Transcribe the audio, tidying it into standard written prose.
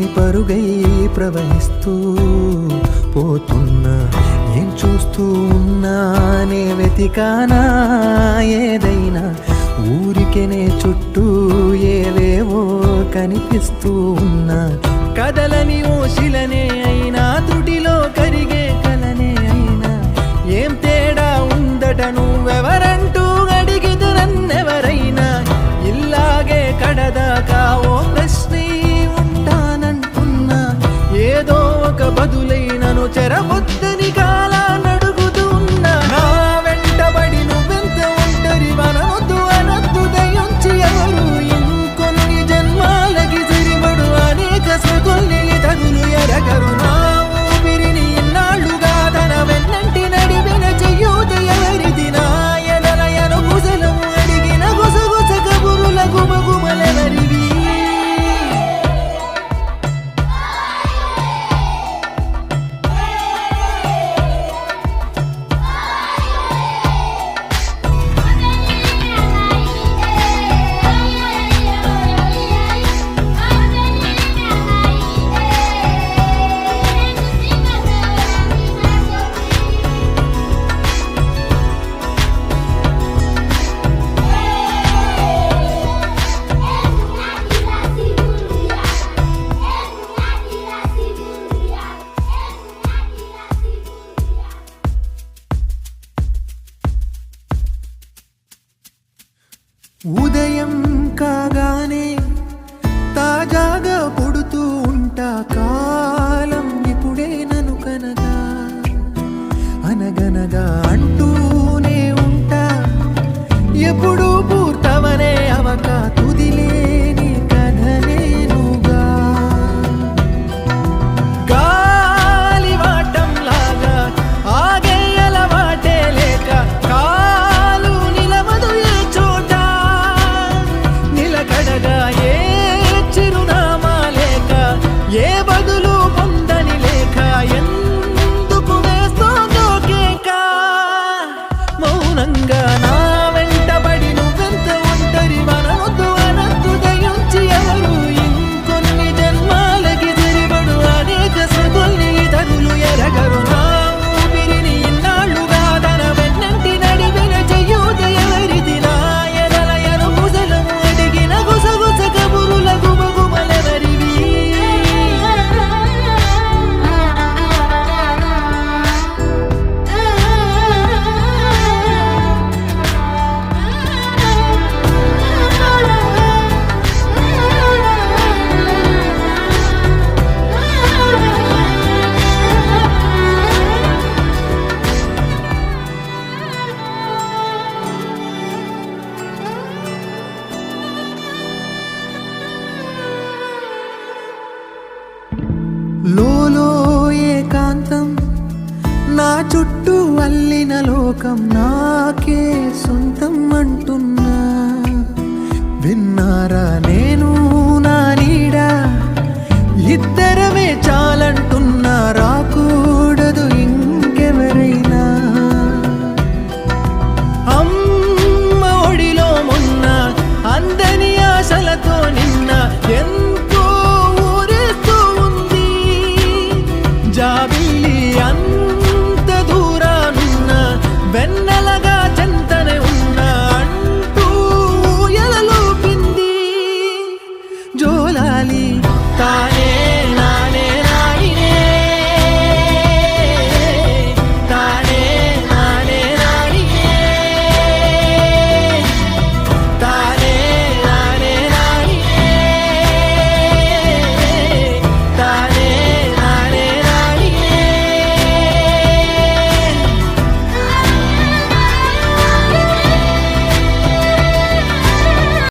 ఆగని పరుగై ప్రవహిస్తూ పోతున్నా, ఏం చూస్తూ ఉన్నానే వెతికానా ఏదైనా, ఊరికెనే చుట్టూ ఏవేవో కనిపిస్తూ ఉన్నా, కదలని ఓశిలనే అయినా త్రుటిలో కరిగే కలనే అయినా, ఏం తేడా ఉందట నువ్వెవరంటూ అడిగితే నన్నెవరైనా, ఇల్లాగే కడదాకా ఓ ప్రశ్నే ఉంటానంటున్నా, ఏదో ఒక బదులైనను చెరబొద్దని కాలానడుగుతూ ఉన్నా, నా వెంటబడి నువ్వెంత ఒంటరి వనొద్దు అనొద్దు దయించి ఎవరు, ఇంకొన్ని జన్మాలకి సరిపడు అనేక సృతుల్ని తగులు ఎరగరు, నా ఊపిరిని ఇన్నాళ్ళుగా తన వెన్నంటి నడిపిన చెయ్యూత ఎవరిది, నా ఎదలయను గుసలము అడిగిన గుసగుస కబురుల గుమగుమలెవరివి. ఉదయం కాగానే తాజాగా పుడుతూ ఉంటా, కాలం ఇప్పుడే నన్ను కనగా అనగనగా అంటూనే ఉంటా, ఎప్పుడు పూర్తవనే అవక తుదిలేని కథనేనుగా, గాలి వాటంలాగా ఆగే అలవాటే లేక కాలు నిలవదు ఏ చోట, నిలకడగా ఏ చిరునామా లేక ఏ బదులు పొందని లేక, ఎందుకు వేస్తోందో కేక, మౌనంగా నా వెంటబడి నువ్వెంత ఒంటరి వనొద్దు అనొద్దు దయించి ఎవరు, ఇంకొన్ని జన్మాలకి సరిపడు అనేక సృతుల్ని తగులు ఎరగరు, నా ఊపిరిని ఇన్నాళ్ళుగా తన వెన్నంటి నడిపిన చెయ్యూత ఎవరిది, నా ఎదలయను గుసలము అడిగిన గుసగుస కబురుల గుమగుమలెవరివి. లోలో ఏకాంతం నా చుట్టూ అల్లిన లోకం నాకే సొంతం అంటున్నా, విన్నారా నేను